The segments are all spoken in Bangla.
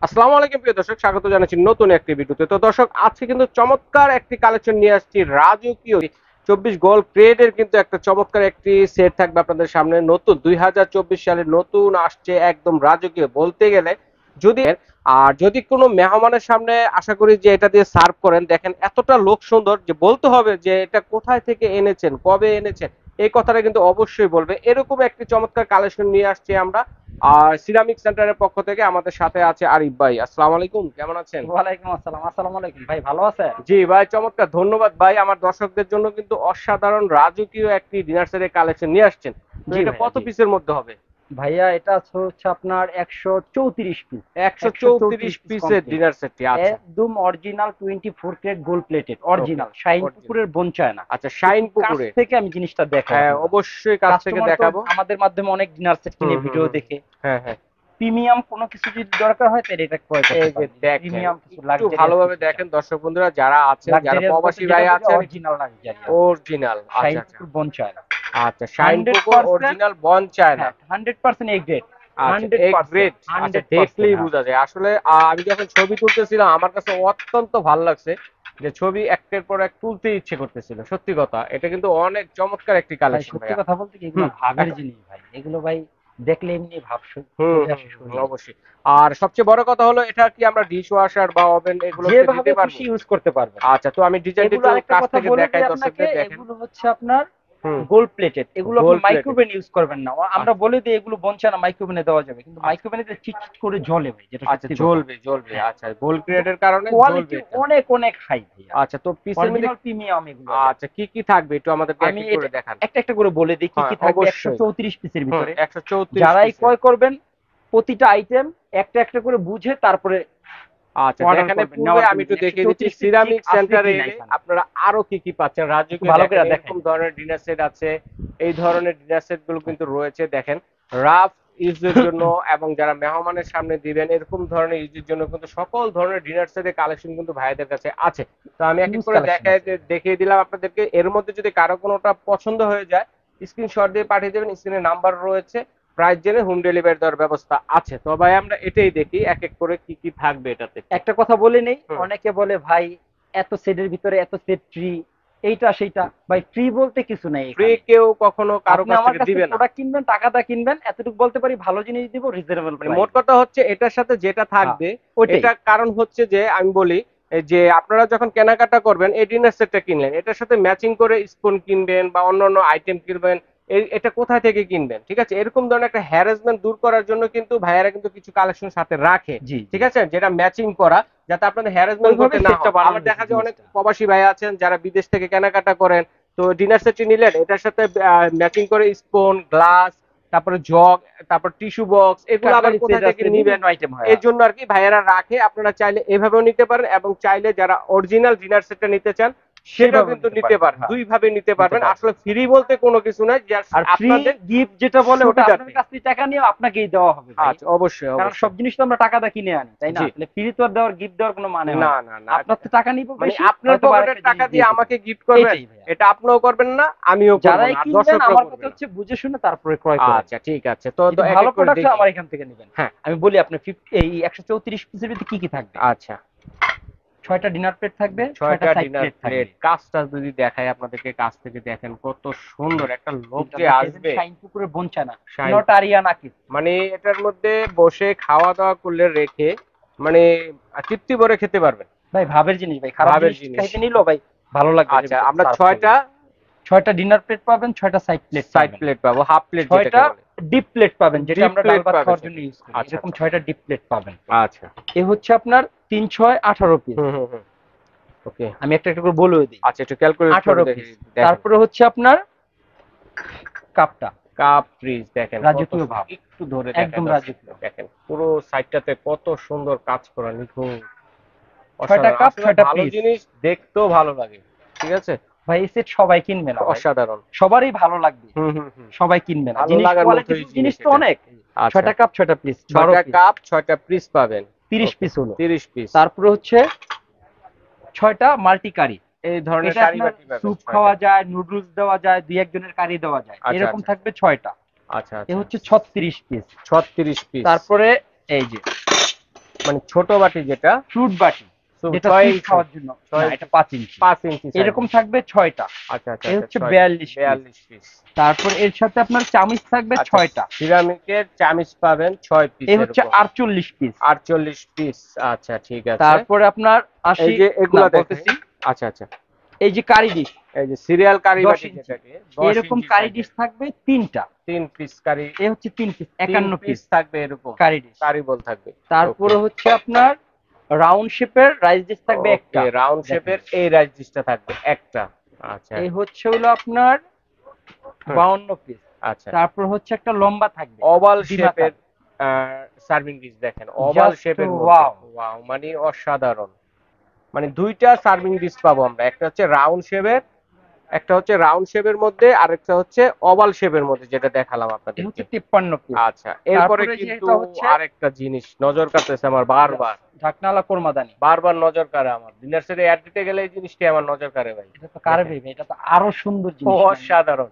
আসসালামু আলাইকুম প্রিয় দর্শক, স্বাগত জানাচ্ছি নতুন একটি ভিডিওতে। তো দর্শক, আজকে কিন্তু চমৎকার একটি কালেকশন নিয়ে আসছি। রাজকীয় 24 গোল্ড গ্রেডের কিন্তু একটা চমৎকার একটি সেট থাকবে আপনাদের সামনে। নতুন 2024 সালে নতুন আসছে, একদম রাজকীয় বলতে গেলে। যদি যদি কোনো মেহমানের সামনে আশা করি যে এটা দিয়ে সার্ভ করেন, দেখেন এতটা লোক সুন্দর যে বলতে হবে যে এটা কোথায় থেকে এনেছেন, কবে এনেছেন, এই কথাটা কিন্তু অবশ্যই বলবে। এরকম একটি চমৎকার কালেকশন নিয়ে আসছি আমরা। আর সিরামিক সেন্টারের পক্ষ থেকে আমাদের সাথে আছে আরিফ ভাই। আসসালামু আলাইকুম, কেমন আছেন? ওয়ালাইকুম আসসালাম। আসসালামু আলাইকুম ভাই, ভালো আছেন? জি ভাই, চমৎকার, ধন্যবাদ ভাই। আমার দর্শকদের জন্য কিন্তু অসাধারণ রাজকীয় একটি ডিনার সেটের কালেকশন নিয়ে আসছেন। তো জি এটা ভাইয়া, কত জি পিসের মধ্যে হবে? ভাইয়া, এটা হচ্ছে আপনার 134 পিস। 134 পিস পিসের কমপ্লিট, ডিনার সেটটি, আচ্ছা। একদম অরিজিনাল 24 ক্যারেট গোল্ড প্লেটেড, ওকে, অরিজিনাল শাইন অরিজিনাল। পুকুরের বোন চায়না। আচ্ছা, শাইন একটু কাছ পুকুরে। থেকে আমি জিনিসটা দেখাই হ্যাঁ, আপনার। অবশ্যই কাছ থেকে কাস্টমার তো দেখাবো। আমাদের মাধ্যমে অনেক ডিনার সেট হুম কিনে হুম ভিডিও হুম। দেখে। হ্যাঁ হ্যাঁ। প্রিমিয়াম কোনো কিছু যদি দরকার হয় তাহলে এটা ক্রয় করতে এই যে পারেন। দেখেন, প্রিমিয়াম কিছু একটু লাক্সারিয়াস ভালোভাবে কিছু চান, দেখেন দর্শক বন্ধুরা যারা আছেন, যারা লাক্সারিয়াস বলতে প্রবাসী যেটা ভাই বুঝি আছেন। Original luxurious. অরিজিনাল, শাইন আচ্ছা আচ্ছা। পুকুর বোন চায়না, আচ্ছা, শাইন পুকুর 100%। অরিজিনাল বন চায় না। হ্যাঁ, 100% এ গ্রেড। আচ্ছা, এ 100%, গ্রেড। আচ্ছা, 100%। দেখলেই হ্যাঁ, বোঝা যায় আসলে। আমি যখন ছবি তুলতেছিলাম আমার কাছে অত্যন্ত ভালো লাগছে, যে ছবি একটার পর এক তুলতে ইচ্ছে করতেছিল। সত্যি কথা, এটা কিন্তু অনেক চমৎকার একটি ভাই কালেকশন সত্যি ভাইয়া। কথা বলতে কি, এগুলো হুম। ভাবের এখন জিনিস ভাই। এগুলো ভাই দেখলে এমনি ভাব হুম চলে হুম আসে হুম, শরীরে। অবশ্যই। আর সবচেয়ে বড় কথা হলো, এটা কি আমরা ডিশ ওয়াশার বা ওভেন এগুলোতে যেভাবে দিতে পারবো? খুশি ইউজ করতে পারবেন। আচ্ছা, তো আমি ডিজাইনটা এগুলো একটু আরেকটা কাছ কথা থেকে বলে দেখাই দিই আপনাকে, দর্শকদের, দেখেন। এগুলো হচ্ছে আপনার হুম। Gold plated. এগুলো আপনি গোল্ড প্লেটেড। মাইক্রোওভেন ইউজ করবেন না। আমরা আচ্ছা বলে দিই এগুলো বনছে না, মাইক্রোওভেনে দেওয়া যাবে, কিন্তু আচ্ছা মাইক্রোওভেনে চিটচিট করে জ্বলে ভাই, যেটা আচ্ছা, সত্যি কথা। জ্বলবে জ্বলবে, হ্যাঁ, আচ্ছা, গোল্ড কিন্তু গ্রেডের কারণে জ্বলবে কোয়ালিটি এটা। অনেক অনেক হাই ভাইয়া। আচ্ছা, তো পিসের মধ্যে অরিজিনাল প্রিমিয়াম এগুলো আবার। আচ্ছা, কি কি থাকবে একটু আমাদেরকে এক আমি এক এটা করে দেখান। একটা একটা করে বলে দিই কি হ্যাঁ কি থাকবে অবশ্যই। 134 পিসের হুম, ভিতরে। 134 যারাই পিসের। ক্রয় করবেন প্রতিটা আইটেম একটা একটা করে বুঝে তারপরে আচ্ছা, অর্ডার দেখানোর করবেন, পূর্বে নেওয়ার আমি জন্য। একটু দেখিয়ে দিচ্ছি 134 পিস ঠিক সিরামিক আছে সেন্টারে কিনা এলে এখানে আপনারা আরো কি কি পাচ্ছেন একটু রাজকীয়। ভালো দেখেন, করে দেখাই এরকম ধরনের ডিনার সেট আছে। এই ধরনের ডিনার সেট গুলো কিন্তু রয়েছে, দেখেন। রাফ ইউজের জন্য এবং যারা মেহমানের সামনে দিবেন এরকম ধরনের ইউজের জন্য কিন্তু সকল ধরনের ডিনার সেটের কালেকশন কিন্তু ভাইদের কাছে আছে। তো আমি এক এক হিউজ করে কালেকশন দেখাই আছে। দেখিয়ে দিলাম আপনাদেরকে। এর মধ্যে যদি কারো কোনোটা পছন্দ হয়ে যায়, স্ক্রিনশট দিয়ে পাঠিয়ে দেবেন, স্ক্রিনে নাম্বার রয়েছে। প্রাইস জেনে হোম ডেলিভারি দেওয়ার ব্যবস্থা আছে। তো ভাই আমরা এটাই দেখি এক এক করে কি কি থাকবে এটাতে একটু। একটা কথা বলে নেই, হুম। অনেকে বলে ভাই এত সেটের ভিতরে এত সেট ফ্রি, এইটা সেইটা। ভাই ফ্রি বলতে কিছু নাই ফ্রি এখানে। কেউ কখনো কারো আপনি কাছ আমার থেকে কাছ থেকে দিবে না। প্রোডাক্ট কিনবেন, টাকাটা কিনবেন, এতটুকু বলতে পারি, ভালো জিনিস দিব রিজনেবল মানে মোট প্রাইস। কথা হচ্ছে এটার সাথে যেটা হ্যাঁ, থাকবে, ওইটাই। এটা কারণ হচ্ছে যে আমি বলি, এই যে আপনারা যখন কেনাকাটা করবেন এই ডিনার সেটটা কিনলেন, এটার সাথে ম্যাচিং করে স্পুন কিনবেন বা অন্যান্য আইটেম কিনবেন। এটা কোথায় থেকে কিনবেন, ঠিক আছে? এরকম ধরনের একটা হ্যারাসমেন্ট দূর করার জন্য কিন্তু ভাইয়ারা কিন্তু কিছু কালেকশন সাথে রাখে, জি জি, ঠিক আছে, যেটা ম্যাচিং করা, যাতে আপনাদের হ্যারাসমেন্ট ওইভাবে করতে না সেটটা হয়। বানানো আবার হয়েছে দেখা যায় অনেক জিনিসটা। প্রবাসী ভাই আছেন যারা বিদেশ থেকে কেনাকাটা করেন, তো ডিনার সেটটি নিলেন, এটার সাথে ম্যাচিং করে স্পুন, গ্লাস, তারপরে জগ, তারপর টিস্যু বক্স, এগুলো আবার কাটলারি সেট কোথায় থেকে আছে, নিবেন। বিভিন্ন আইটেম হয়। এর জন্য আর কি ভাইয়ারা রাখে। আপনারা চাইলে এভাবেও নিতে পারেন, এবং চাইলে যারা অরিজিনাল ডিনার সেটটা নিতে চান সেটাও সেভাবে কিন্তু নিতে নিতে পারবেন। পারেন, হ্যাঁ, দুই ভাবে নিতে নিতে পারবেন। পারবেন। আসলে ফ্রি বলতে কোনো কিছু নাই, জাস্ট আর ফ্রি আপনাদের গিফট যেটা বলে ওটা আপনাদের সুবিধার্থে। কাছ থেকে টাকা নিয়ে আপনাকেই দেওয়া হবে ভাই। আচ্ছা, অবশ্যই কারণ সব অবশ্যই। জিনিস তো আমরা টাকা দিয়ে কিনে আনি, তাই না? জি। তাহলে ফ্রি তো আর দেওয়ার, গিফট দেওয়ার কোনো মানে হয় না না। না না। আপনার তো টাকা নিব মানে বেশি, আপনার হয়তো পকেটের আরেকটা টাকা জিনিস দিয়ে দিয়ে দিবেন। আমাকে গিফট করবেন, এইটাই ভাইয়া। এটা আপনিও করবেন না, আমিও করবো যারাই না, আর কিনবেন দর্শকরাও আমার কথা করবে না। হচ্ছে বুঝে শুনে তারপরে ক্রয় করেন। আচ্ছা, ঠিক আছে, তো তো যদি এক ভালো এক করে প্রোডাক্ট হয় দেখি। আমার এখান থেকে নেবেন। হ্যাঁ। আমি বলি আপনার এই 134 পিসের ভিতরে কি কি থাকবে। আচ্ছা, 6টা ডিনার প্লেট থাকবে, 6টা ছয়টা সাইড ডিনার প্লেট প্লেট, থাকবে। কাজটা যদি দেখাই আপনাদেরকে কাছ থেকে, দেখেন কত সুন্দর একটা লোক তিনটা যে দেখেছেন, আসবে। শাইন পুকুরে বনছে না, শাইন নট পুকুর, আরিয়ানা কিস। মানে এটার মধ্যে বসে খাওয়া দাওয়া করলে রেখে, মানে তৃপ্তি ভরে খেতে পারবেন। ভাই ভাবের জিনিস ভাই, খারাপ ভাবের জিনিস জিনিস। খাইতে নিলেও ভাই ভালো লাগবে এর আচ্ছা, ভিতরে আমরা সার্ভ করলে। ছয়টা 6টা ডিনার প্লেট পাবেন, 6টা সাইড প্লেট সাইড পাবেন। প্লেট পাবো, হাফ প্লেট যেটাকে 6টা বলে। ডিপ প্লেট পাবেন, যেটা ডিপ আমরা ডাল প্লেট ভাত পাবে খাওয়ার জন্য সেটা। ইউজ করি। আচ্ছা এরকম আচ্ছা 6টা ডিপ প্লেট পাবেন। আচ্ছা। এ হচ্ছে আপনার 3 6 18 পিস। হুম হুম হুম। ওকে। আমি একটা একটা করে বলে দিই। আচ্ছা, একটু ক্যালকুলেট করে 18 দেখি। পিস। দেখেন, তারপরে হচ্ছে আপনার কাপটা, কাপ ফ্রিজ দেখেন কত রাজকীয় ভাব, একটু ধরে দেখেন একদম দর্শক, রাজকীয়। দেখেন পুরো সাইডটাতে কত সুন্দর কাজ করা, নিখুঁত, 6টা অসাধারণ। কাপ, আসলে 6টা ভালো পিস। জিনিস দেখতেও ভালো লাগে, ঠিক আছে। ভাই এই সেট সবাই কিনবে না ভাই, অসাধারণ। সবারই ভালো লাগবে, হুম হুম হুম। সবাই কিনবে না। ভালো জিনিস লাগার কোয়ালিটি মতোই জিনিস জিনিস তো এটা। অনেক। আচ্ছা, 6টা কাপ, 6টা পিস, 12 ছয়টা পিস, কাপ, ছয়টা পিস পাবেন। 30 ওকে, পিস হলো। 30 পিস। তারপরে হচ্ছে 6টা মাল্টি কারি। এই ধরনের এটা কারি আপনার বাটি পাবেন স্যুপ ছয়টা। খাওয়া যায়, নুডলস দেওয়া যায়, দুই একজনের কারি দেওয়া যায়, আচ্ছা এরকম আচ্ছা থাকবে 6টা। আচ্ছা এ আচ্ছা। হচ্ছে 36 পিস। 36 পিস। তারপরে এই যে মানে ছোট বাটি যেটা ফ্রুট বাটি, যেটা 6 সুইট ইঞ্চি খাওয়ার জন্য, না এটা 5 ইঞ্চি। 5 ইঞ্চি এরকম থাকবে 6টা। আচ্ছা আচ্ছা এই আচ্ছা হচ্ছে 6 42 পিস। 42 পিস। তারপর এর সাথে আপনার চামিচ থাকবে আচ্ছা 6টা। সিরামিকের চামিচ পাবেন 6 পিস এই হচ্ছে এরকম 48 পিস। 48 পিস। আচ্ছা ঠিক আছে। তারপরে আপনার 80, এই যে এগুলা দেখেন। বলতেছি, আচ্ছা আচ্ছা এই যে কারি ডিশ, এই যে সিরিয়াল কারি 10 বাটি ইঞ্চি, যেটাকে 10 এরকম ইঞ্চি কারি সাইজের ডিশ থাকবে 3টা। 3 পিস কারি, এই হচ্ছে 3 পিস, 3 51 পিস পিস থাকবে এরকম কারি ডিশ। কারি বল থাকবে। তারপরে হচ্ছে আপনার রাউন্ড শেপের রাইস ডিশ থাকবে একটা। ওকে রাউন্ড শেপের এই রাইস ডিশটা থাকবে একটা। আচ্ছা এই হচ্ছে হলো আপনার 52 পিস। আচ্ছা তারপর হচ্ছে একটা লম্বা থাকবে ওভাল দ্বিমাত্রার। শেপের সার্ভিং ডিশ দেখেন ওভাল Just শেপের wow! মধ্যে ওয়াও মানে অসাধারণ। মানে দুইটা সার্ভিং ডিশ পাবো আমরা, একটা হচ্ছে রাউন্ড শেপের, একটা হচ্ছে রাউন্ড শেপের মধ্যে আরেকটা হচ্ছে ওভাল শেপের মধ্যে যেটা দেখালাম এই আপনাদেরকে। হচ্ছে 53 পিস। আচ্ছা এরপরে তারপরে কিন্তু যেটা হচ্ছে আরেকটা জিনিস নজর কাটতেছে আমার বারবার, ঢাকনালা কোরমাদানি। বারবার নজর কাড়ে আমার, ডিনার সেটে অ্যাড দিতে গেলে এই জিনিসটি আমার নজর কাড়ে ভাই। এটা তো কারবে, এটা তো আরো সুন্দর জিনিস। অসাধারণ।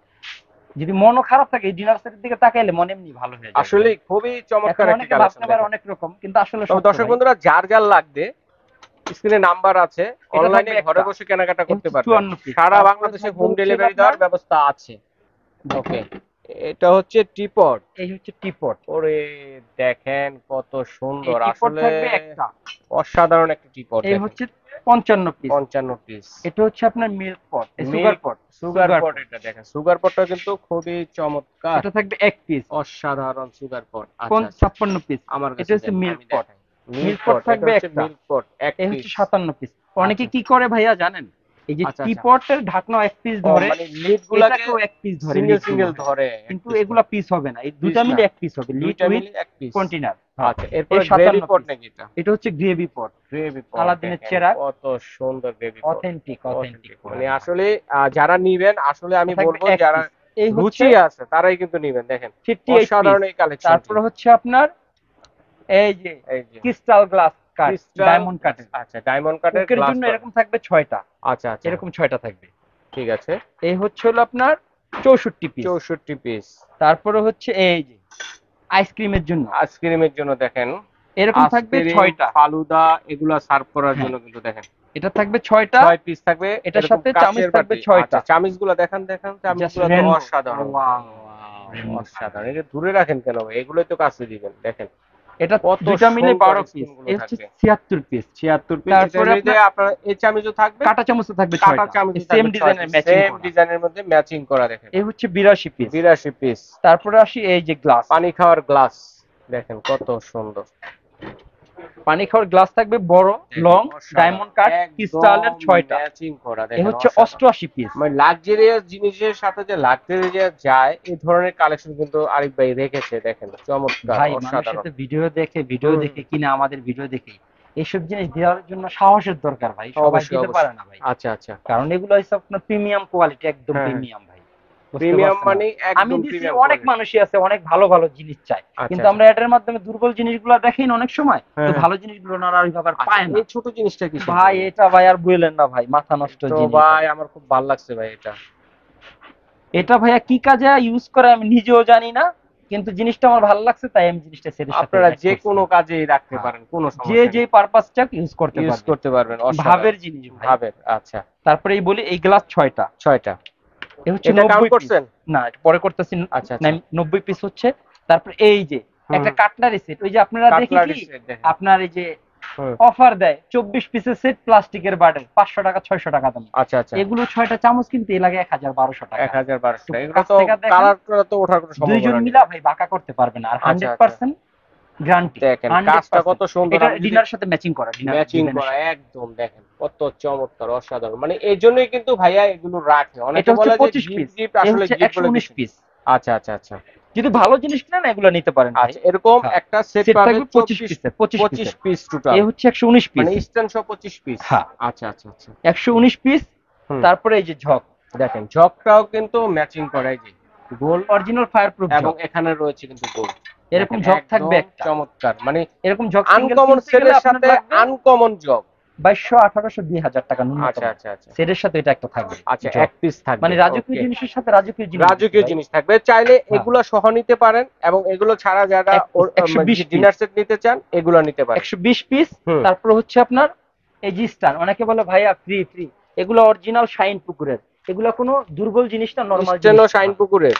যদি মনও খারাপ থাকে এই ডিনার সেটের দিকে তাকাইলে মন এমনি ভালো হয়ে যাবে। আসলে খুবই চমৎকার এখন একটি অনেকে কালেকশন। ভাবতে পারে অনেক রকম, কিন্তু আসলে তো সত্য দর্শক ভাই। বন্ধুরা যার যার লাগবে স্ক্রিনে নাম্বার আছে, এটা অনলাইনে থাকবে ঘরে একটা। বসে কেনাকাটা করতে হচ্ছে পারবেন, 54 পিস। সারা তারপরে বাংলাদেশে থাকবে হোম হচ্ছে ডেলিভারি আপনার, দেওয়ার ব্যবস্থা আছে। ওকে এটা হচ্ছে টিপট। এই হচ্ছে টিপট। ওরে দেখেন কত এই সুন্দর, টিপট আসলে থাকবে একটা। অসাধারণ একটা টিপট। এই দেখেন হচ্ছে 55 পিস। 55 পিস। এটা হচ্ছে আপনার মিল্ক পট, সুগার পট। সুগার পট, এটা দেখেন সুগার পটটা কিন্তু খুবই চমৎকার, এটা থাকবে 1 পিস। অসাধারণ সুগার পট। আচ্ছা আচ্ছা 56 পিস। আমার এটা কাছে হচ্ছে দেন, মিল্ক আমি পট। দেখাই। মিল্ক পট থাকবে একটা। মিল্ক পট এক এই পিস। হচ্ছে 57 পিস। অনেকে আচ্ছা। কি করে ভাইয়া জানেন, এই যে আচ্ছা আচ্ছা টিপটের ঢাকনা 1 পিস ও ধরে, মানে লিড গুলাকে এটাকেও 1 পিস ধরে, সিঙ্গেল লিড গুলো, সিঙ্গেল ধরে এক কিন্তু পিস এগুলা পিস হবে না, এই দুটা মিলে 1 পিস হবে, লিড দুইটা উইথ মিলে এক পিস। কন্টেনার। আচ্ছা এরপরে এই গ্রেভি 57 পট পিস। নাকি এটা? এটা হচ্ছে গ্রেভি পট, গ্রেভি পট আলাদিনের দেখেন চেরাগ, কত সুন্দর গ্রেভি পট, অথেন্টিক অথেন্টিক। মানে আসলে যারা নিবেন আসলে আমি বলবো এক যারা পিস। এই হচ্ছে রুচি আছে তারাই কিন্তু নিবেন। দেখেন 58 অসাধারণ পিস। এই কালেকশন। তারপরে হচ্ছে আপনার এই যে এই যে ক্রিস্টাল গ্লাস কাট, ক্রিস্টাল ডায়মন্ড কাটের। আচ্ছা ডায়মন্ড কাটের কুকের গ্লাস জন্য এরকম থাকবে 6টা। আচ্ছা আচ্ছা এরকম 6টা থাকবে। ঠিক আছে এই হচ্ছে হলো আপনার 64 পিস। 64 পিস। তারপরে হচ্ছে এই যে আইসক্রিমের জন্য, আইসক্রিমের জন্য দেখেন এরকম থাকবে 6টা। ফালুদা এগুলা সার্ভ করার হ্যাঁ। জন্য কিন্তু দেখেন এটা থাকবে 6টা। 6 পিস থাকবে। এটার এরকম সাথে চামচ কাচের থাকবে বাটি। 6টা। আচ্ছা চামচগুলো দেখেন দেখেন, চামচগুলো তো rainbow। অসাধারণ। Wow! অসাধারণ, এটা দূরে রাখেন কেন ভাই, এগুলোই তো কাছে দিবেন। দেখেন এটা কত দুইটা মিলে সুন্দর 12 পিস। স্পুনগুলো এই হচ্ছে থাকবে। 76 পিস। 76 পিস। তারপরে এটার মধ্যে আপনার এই চামচও থাকবে, কাটা চামচও থাকবে কাটা 6টা, চামচও সেম থাকবে, ডিজাইনের ম্যাচিং সেম করা। ডিজাইনের মধ্যে ম্যাচিং করা। দেখেন এই হচ্ছে 82 পিস। 82 পিস। তারপরে আসি এই যে গ্লাস, পানি খাওয়ার গ্লাস দেখেন কত সুন্দর। পানি খাওয়ার গ্লাস থাকবে বড়, লং, ডায়মন্ড কাট, ক্রিস্টালের 6টা। ম্যাচিং করা এই দেখেন হচ্ছে অসাধারণ। 88 পিস। মানে লাক্সারিয়াস জিনিসের সাথে যে লাক্সারিয়াস যায় এই ধরনের কালেকশন কিন্তু আরিফ ভাই রেখেছে। দেখেন চমৎকার ভাই মানুষের অসাধারণ। তো ভিডিও দেখে কিনা আমাদের ভিডিও দেখে এইসব জিনিস দেওয়ার জন্য সাহসের দরকার ভাই, সবাই অবশ্যই, দিতে পারে না ভাই। আচ্ছা আচ্ছা কারণ এগুলো হচ্ছে আপনার প্রিমিয়াম কোয়ালিটি, একদম হ্যাঁ, প্রিমিয়াম ভাই। বুঝতে প্রিমিয়াম পারছেন মানে না? আমি একদম দিছি, প্রিমিয়াম অনেক মানুষই আছে অনেক ভালো ভালো জিনিস চায়, কিন্তু আচ্ছা আমরা এটার মাধ্যমে দুর্বল জিনিসগুলো দেখি না অনেক সময়, হ্যাঁ, তো হ্যাঁ। ভালো জিনিসগুলো না আর ওইভাবে আর পায় না। এই ছোট জিনিসটা কি ভাই এটা ভাই আর বললেন না ভাই, মাথা নষ্ট তো জিনিস ভাই ভাই। আমার খুব ভালো লাগছে ভাই এটা। এটা ভাইয়া কি কাজে ইউজ করে আমি নিজেও জানি না, কিন্তু জিনিসটা আমার ভালো লাগছে তাই আমি জিনিসটা সেটের সাথে আপনারা অ্যাড যে করছি। কোনো কাজেই রাখতে হ্যাঁ। পারেন, কোনো যে সমস্যা যে নেই, পারপাসটা ইউজ করতে ইউজ পারবে। করতে পারবেন। অসাধারণ ভাবের জিনিস ভাই। ভাবের। আচ্ছা তারপরেই বলি এই গ্লাস 6টা। 6টা। এই হচ্ছে এটা 90 কাউন্ট পিস। করছেন? না এটা পরে করতেছি। আচ্ছা আচ্ছা 90 পিস হচ্ছে। তারপর এই যে একটা কাটলারি সেট, ওই যে আপনারা দেখি কাটলারি কি সেট দেখেন। আপনার এই যে হুম, অফার দেয় 24 পিসের সেট প্লাস্টিকের বাটের 500 টাকা 600 টাকা দাম। আচ্ছা আচ্ছা এগুলো 6টা চামচ কিনতে লাগে 1000-1200 টাকা। 1000-1200 তো টাকা। এগুলো কাছ তো থেকে দেখেন, কালার করা তো ওঠার কোনো সম্ভাবনা দুইজন নেই। মিলা ভাই বাঁকা করতে পারবে না, আর আচ্ছা, 100% গ্যারান্টি। দেখেন কাজটা কত সুন্দর। এটা আমি যদি ডিনার সাথে ম্যাচিং করা, ডিনার ম্যাচিং করা একদম দেখেন কত চমৎকার অসাধারণ। মানে এই জন্যই কিন্তু ভাইয়া এগুলো রাখে। অনেকে এটা হচ্ছে বলে যে 25 পিস, গিফট এই আসলে হচ্ছে গিফট বলে 119 কিছু। পিস। আচ্ছা আচ্ছা আচ্ছা যদি ভালো জিনিস কিনেন এগুলো নিতে পারেন ভাই। আচ্ছা এরকম হ্যাঁ। একটা সেট সেট পাবে থাকবে 25 পিসের, 25 পিস টোটাল। এই হচ্ছে 119 পিস, মানে স্ট্যান্ড সহ 25 পিস। হ্যাঁ। আচ্ছা আচ্ছা আচ্ছা 119 পিস। হুম। তারপরে এই যে ঝক দেখেন ঝকটাও কিন্তু ম্যাচিং করা, এই যে গোল অরিজিনাল ফায়ার প্রুফ এবং এখানে রয়েছে কিন্তু গোল। এরকম ঝক থাকবে একটা। চমৎকার, মানে এরকম ঝক আনকমন সেটের সাথে আনকমন জগ। 2200 1800 2000 টাকা ন্যূনতম। আচ্ছা আচ্ছা আচ্ছা সেটের সাথে এটা একটা থাকবে। আচ্ছা, এক পিস থাকবে, মানে রাজকীয় ওকে। জিনিসের সাথে রাজকীয় জিনিস রাজকীয় জিনিস থাকবে, চাইলে হ্যাঁ। এগুলো সহ নিতে পারেন, এবং এগুলো ছাড়া যারা 120 ডিনার সেট নিতে চান এগুলো নিতে পারেন। 120 পিস। হুম। তারপর হচ্ছে আপনার এই যে স্টার, অনেকে বলে ভাইয়া ফ্রি ফ্রি, এগুলো অরিজিনাল শাইন পুকুরের, এগুলো কোনো দুর্বল জিনিস না, নরমাল স্টেনো জিনিস। শাইন পুকুরের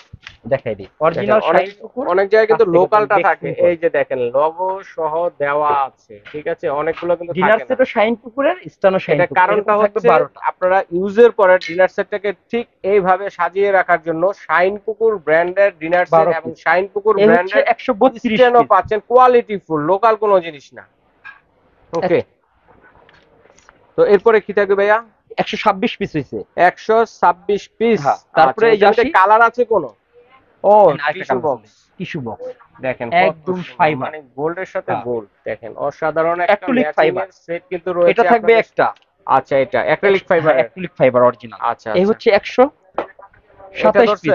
দেখাই দিই অরিজিনাল অনেক শাইন পুকুর। অনেক জায়গায় কিন্তু কাছ থেকে লোকালটা দেখুন, থাকে, দেখুন। এই যে দেখেন লোগো সহ দেওয়া আছে, ঠিক আছে, অনেকগুলো কিন্তু ডিনার থাকে না। সেটও শাইন পুকুরের, স্টানও শাইন এটা পুকুরের, কারণটা এরকম থাকবে হচ্ছে 12টা। আপনারা ইউজের পরে ডিনার সেটটাকে ঠিক এইভাবে সাজিয়ে রাখার জন্য শাইন পুকুর ব্র্যান্ডের ডিনার সেট 12 এবং পিস। শাইন পুকুর এই হচ্ছে ব্র্যান্ডের 132 স্টেনও পিস। পাচ্ছেন, কোয়ালিটি ফুল, লোকাল কোনো জিনিস না। ওকে, তো এরপরে কি থাকবে ভাইয়া? 126 পিস হইছে। 126 পিস। হ্যাঁ, তারপরে এই আচ্ছা, যাসি কালার আছে কোনো? ও আরেকটা tissue colour box, tissue box দেখেন একদম ফাইবার, মানে গোল্ডের সাথে হ্যাঁ। গোল্ড, দেখেন অসাধারণ একটা অ্যাক্রিলিক ম্যাচিং ফাইবার। এর সেট কিন্তু রয়েছে। এটা থাকবে আপনাদের। একটা। আচ্ছা, এটা acrylic fibre. Acrylic fibre original. আচ্ছা, এই আচ্ছা। হচ্ছে 127 পিস।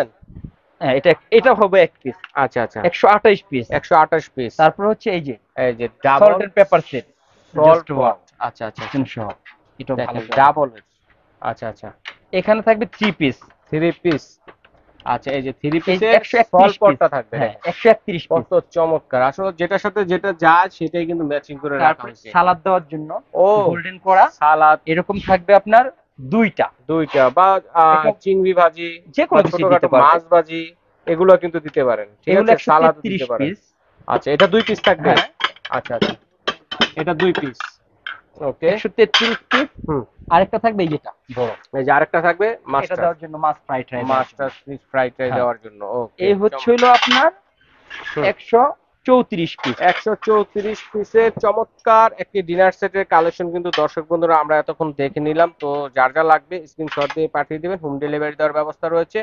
হ্যাঁ, এটা হবে এক পিস। আচ্ছা আচ্ছা, 128 পিস। 128 পিস। তারপর হচ্ছে এই যে double salt and pepper set, salt ওয়াট। আচ্ছা আচ্ছা, সহ এটা ভালো ডাবল। আচ্ছা আচ্ছা, এখানে থাকবে 3 পিস। 3 পিস। আচ্ছা, এই যে 3 পিসের 131 সল্ট ওয়াটটা থাকবে। হ্যাঁ, 131 পিস। কত চমৎকার, আসলে যেটার সাথে যেটা যায় সেটাই কিন্তু ম্যাচিং করে রাখা তারপর হয়েছে। সালাদ দেওয়ার জন্য ও গোল্ডেন করা সালাদ এরকম থাকবে আপনার দুইটা বা এটা চিংড়ি ভাজি, যে কোনো কিছু ছোটখাটো দিতে পারবে। মাছ ভাজি, এগুলো কিন্তু দিতে পারেন, ঠিক এগুলো আছে, সালাদ দিতে 133 পারেন। পিস। আচ্ছা, এটা 2 পিস থাকবে। হ্যাঁ। আচ্ছা আচ্ছা, এটা 2 পিস। ওকে, 133 পিস। হুম। আরেকটা থাকবে এই যেটা বড়, এই যে আরেকটা থাকবে এটা মাস্টার, দেওয়ার জন্য মাছ fried rice, master fish fried rice হ্যাঁ। দেওয়ার জন্য। ওকে, এই হচ্ছে হলো আপনার 134 পিস। 134 পিসের চমৎকার একটি ডিনার সেটের কালেকশন কিন্তু দর্শক বন্ধুরা আমরা এতক্ষণ দেখে নিলাম। তো যার যা লাগবে স্ক্রিনশট দিয়ে পাঠিয়ে দিবেন, হোম ডেলিভারি দেওয়ার ব্যবস্থা রয়েছে।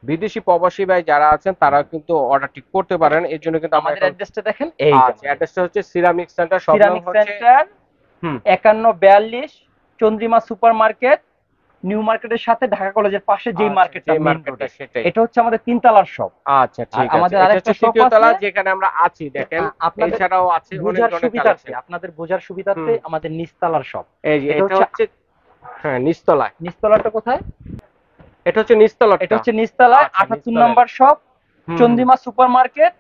বিদেশি প্রবাসী ভাই যারা আছেন তারা কিন্তু অর্ডারটি করতে পারেন, এর জন্য কিন্তু আমরা আমাদের অ্যাড্রেসটা দেখেন, এই আচ্ছা, অ্যাড্রেসটা হচ্ছে সিরামিক সেন্টার, সব সিরামিক হচ্ছে centre 5142 Chandrima super market, new মার্কেটের সাথে ঢাকা কলেজের পাশে যেই মার্কেটটা মেইন রোডে, সেটাই। এটা হচ্ছে আমাদের 3 তলার শপ। আচ্ছা, ঠিক আছে, আমাদের এটা আরেকটা হচ্ছে শপ 3য় তলা আছে, যেখানে আমরা আছি, দেখেন আপনাদের এছাড়াও আছে অনেক বোঝার ধরনের সুবিধার্থে, কালেকশন। আপনাদের বোঝার সুবিধার্থে আমাদের নিচতলার শপ। এই যে এটা হচ্ছে হ্যাঁ নিচতলায়। নিচতলাটা কোথায়? এটা হচ্ছে নিচতলা, এটা হচ্ছে নিচতলায় 78 নম্বর শপ, চন্দ্রিমা সুপার মার্কেট,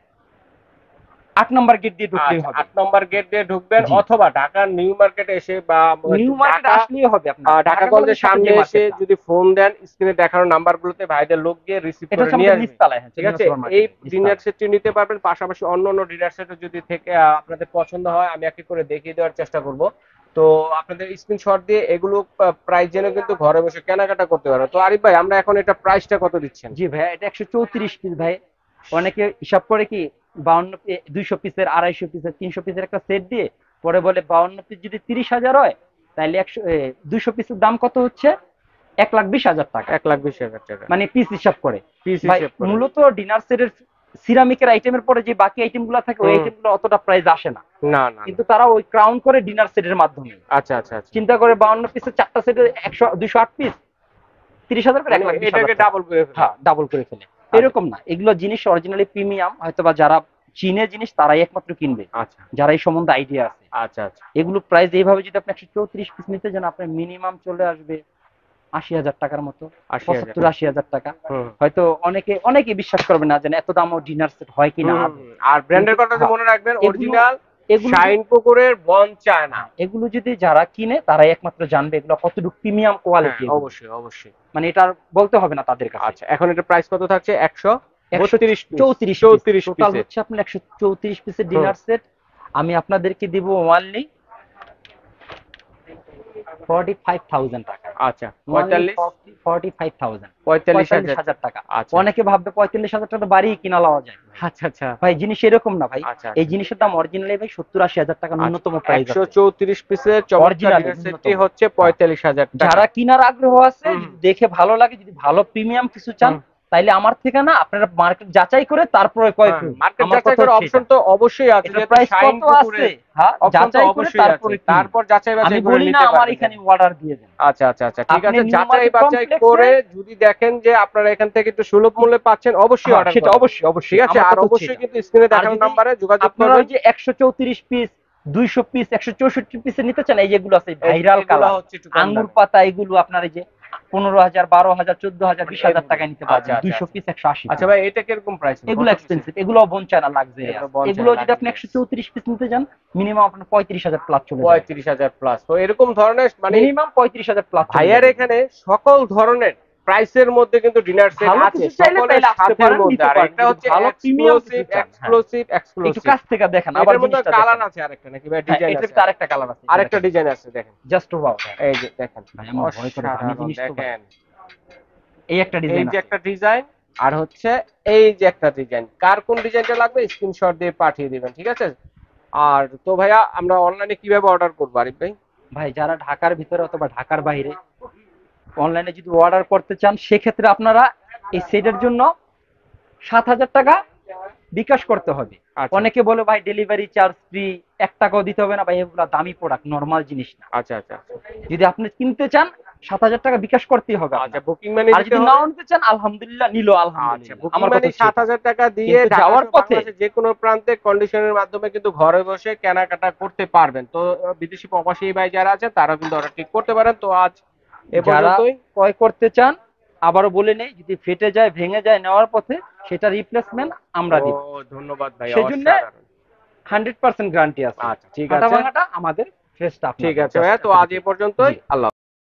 8 নম্বর গেট দিয়ে ঢুকলেই হবে। 8 নম্বর গেট দিয়ে ঢুকবেন, অথবা ঢাকার নিউ মার্কেটে এসে বা নিউ মার্কেট আসলেই হবে আপনার, ঢাকা কলেজের সামনে এসে যদি ফোন দেন স্ক্রিনে দেখানো নাম্বারগুলোতে ভাইদের লোক গিয়ে রিসিভ করে নিয়ে আসবে। নিচতলায়, হ্যাঁ, ঠিক আছে, এই ডিনার সেটটি নিতে পারবেন, পাশাপাশি অন্য ডিনার সেটও যদি থেকে আপনাদের পছন্দ হয় আমি একই করে দেখিয়ে দেওয়ার চেষ্টা করব। তো আপনাদের স্ক্রিনশট দিয়ে এগুলো প্রাইস জেনে কিন্তু ঘরে বসে কেনাকাটা করতে পারবেন। তো আরিফ ভাই, আমরা এখন এটা প্রাইসটা কত দিচ্ছেন? জি ভাই, এটা 134 পিস ভাই। অনেকে হিসাব করে কি 200 পিসের, 250 পিসের, 300 পিসের একটা সেট দিয়ে পরে বলে 52 পিস যদি 30,000 হয় তাহলে 200 পিসের দাম কত হচ্ছে? 1,20,000 টাকা। 1,20,000 টাকা মানে পিস হিসাব করে। পিস ভাই হিসাব করে। মূলত ডিনার সেটের সিরামিকের আইটেমের পরে যে বাকি আইটেমগুলো থাকে ওই আইটেমগুলো অতটা প্রাইস আসে না, না না, কিন্তু তারা ওই ক্রাউন করে ডিনার সেটের মাধ্যমে। আচ্ছা আচ্ছা আচ্ছা, চিন্তা করে 52 পিসের 4টা সেটের 208 পিস 30,000 করে, 1,20,000 এটাকে ডাবল করে ফেলে। হ্যাঁ, ডাবল করে ফেলে। এরকম না, এগুলো জিনিস অরিজিনালি প্রিমিয়াম, হয়তোবা যারা চীনে জিনিস তারাই একমাত্র কিনবে, আচ্ছা, যারা এই সম্বন্ধে আইডিয়া আছে। আচ্ছা আচ্ছা, এগুলো প্রাইস এইভাবে যদি আপনি 134 পিস নিতে যান আপনার মিনিমাম চলে আসবে 80,000 টাকার মতো, 75-80,000 টাকা। হয়তো অনেকে বিশ্বাস করবে না যে এত দামও ডিনার সেট হয় কিনা। আর ব্র্যান্ডের কথা মনে রাখবেন, অরিজিনাল শাইন পুকুরের বন চায় না। এগুলো যদি যারা কিনে তারাই একমাত্র জানবে এগুলো কতটুকু প্রিমিয়াম কোয়ালিটি। অবশ্যই অবশ্যই, মানে এটা আর বলতে হবে না তাদের কাছে। আচ্ছা, এখন এটা প্রাইস কত থাকছে? 134 পিস। টোটাল হচ্ছে আপনার 134 পিসের ডিনার সেট। আমি আপনাদেরকে দিব ওয়ানলি 45,000 টাকা। আচ্ছা, 45,000 টাকা। অনেকে ভাববে 45,000 টাকা বাড়িয়ে কিনা লওয়া যায়। আচ্ছা আচ্ছা ভাই, জিনিস এরকম না ভাই। এই জিনিসের দাম অরিজিনালি ভাই 70-80,000 টাকা ন্যূনতম প্রাইস। 134 পিসের চমৎকার ডিনার সেটটি হচ্ছে 45,000 টাকা। যারা কিনার আগ্রহ আছে, দেখে ভালো লাগে, যদি ভালো প্রিমিয়াম কিছু চান তাইলে আমার থেকে না, আপনারা মার্কেট যাচাই করে তারপরে ক্রয় করুন। মার্কেট যাচাই করার অপশন তো অবশ্যই আছে, যে প্রাইস কত আছে, হ্যাঁ, যাচাই করে তারপর যাচাই বাছাই করে নিতে পারবেন। আমার এখানে অর্ডার দিয়ে দেন। আচ্ছা আচ্ছা আচ্ছা, ঠিক আছে, যাচাই বাছাই করে যদি দেখেন যে আপনারা এখান থেকে একটু সুলভ মূল্যে পাচ্ছেন অবশ্যই অর্ডার করুন। সেটা অবশ্যই ঠিক আছে, আর অবশ্যই কিন্তু স্ক্রিনে দেখানো নম্বরে যোগাযোগ করবেন। আপনারা ওই যে 134 পিস 200 পিস 164 পিসের নিতে চান, এই যেগুলো আছে ভাইরাল এগুলো কালার হচ্ছে একটু কম আঙ্গুর দামে। পাতা, এগুলো আপনার এই যে 15,000 12,000 14,000 20,000 টাকায় নিতে পারবেন। আচ্ছা, আচ্ছা, 200 পিস 180 আচ্ছা পিস। ভাই, এটা কিরকম প্রাইস? এগুলো এক্সপেন্সিভ, এগুলো বনচায়না লাক্সারি। এগুলো বনচায়না এগুলো যদি আপনি luxurious। 134 পিস নিতে যান মিনিমাম আপনার 35,000 প্লাস চলে যাবে। 35,000 প্লাস। তো এরকম ধরনের মানে মিনিমাম 35,000 প্লাস। ভাইয়ার এখানে সকল ধরনের প্রাইসের মধ্যে কিন্তু ডিনার সেট ভালো আছে, কিছু চাইলে সকলের তাইলে আসতে সাধ্যের পারেন, মধ্যে। নিতে আর পারেন। এটা যদি হচ্ছে ভালো প্রিমিয়াম কিছু এক্সক্লুসিভ চান, হ্যাঁ। এক্সক্লুসিভ একটু এক্সক্লুসিভ। কাছ থেকে দেখেন, আবার এটার মধ্যে জিনিসটা কালার দেখেন। আছে আরেকটা নাকি ভাই? হ্যাঁ, ডিজাইন এটার আছে ভিতরে আরেকটা কালার আছে, আরেকটা ডিজাইন আছে, দেখেন। Just wow. এই যে দেখেন, ভাই আমার ভয় করে, দামি অসাধারণ জিনিস তো ভাই। দেখেন। এই একটা এই ডিজাইন যে আছে। একটা ডিজাইন, আর হচ্ছে এই যে একটা ডিজাইন। কার কোন ডিজাইনটা লাগবে স্ক্রিনশট দিয়ে পাঠিয়ে দিবেন, ঠিক আছে? আর তো ভাইয়া আমরা অনলাইনে কিভাবে অর্ডার করবো আরিফ ভাই? ভাই যারা ঢাকার ভিতরে অথবা ঢাকার বাইরে অনলাইনে যদি অর্ডার করতে চান, সেক্ষেত্রে আপনারা এই সেটের জন্য 7,000 টাকা বিকাশ করতে হবে। আচ্ছা অনেকে বলে ভাই ডেলিভারি চার্জ ফ্রি, 1 টাকাও দিতে হবে না। ভাই এগুলো দামি প্রোডাক্ট, নরমাল জিনিস না। আচ্ছা আচ্ছা যদি আপনি কিনতে চান 7,000 টাকা বিকাশ করতেই হবে আচ্ছা। আপনার। বুকিং মানি আর দিতে যদি হবে? নাও নিতে চান আলহামদুলিল্লাহ, নিলো আচ্ছা, আলহামদুলিল্লাহ। বুকিং আমার মানি কথা হচ্ছে 7,000 টাকা দিয়ে কিন্তু ঢাকা যাওয়ার সহ পথে বাংলাদেশের যে কোনো প্রান্তে কন্ডিশনের মাধ্যমে কিন্তু ঘরে বসে কেনাকাটা করতে পারবেন। তো বিদেশি প্রবাসী ভাই যারা আছেন তারা কিন্তু অর্ডার ঠিক করতে পারেন। তো আজ এ যারা পর্যন্তই। ক্রয় করতে চান, আবারও বলে নেই, যদি ফেটে যায় ভেঙে যায় নেওয়ার পথে সেটা রিপ্লেসমেন্ট আমরা দিব। ও ধন্যবাদ ভাই, সেজন্য অসাধারণ। 100% গ্যারান্টি আছে। আচ্ছা ঠিক ফাটা আছে, ভাঙাটা আমাদের ফ্রেশটা ঠিক আপনাদের আছে ভাইয়া। তো আজ এ পর্যন্তই। জি। আল্লাহ।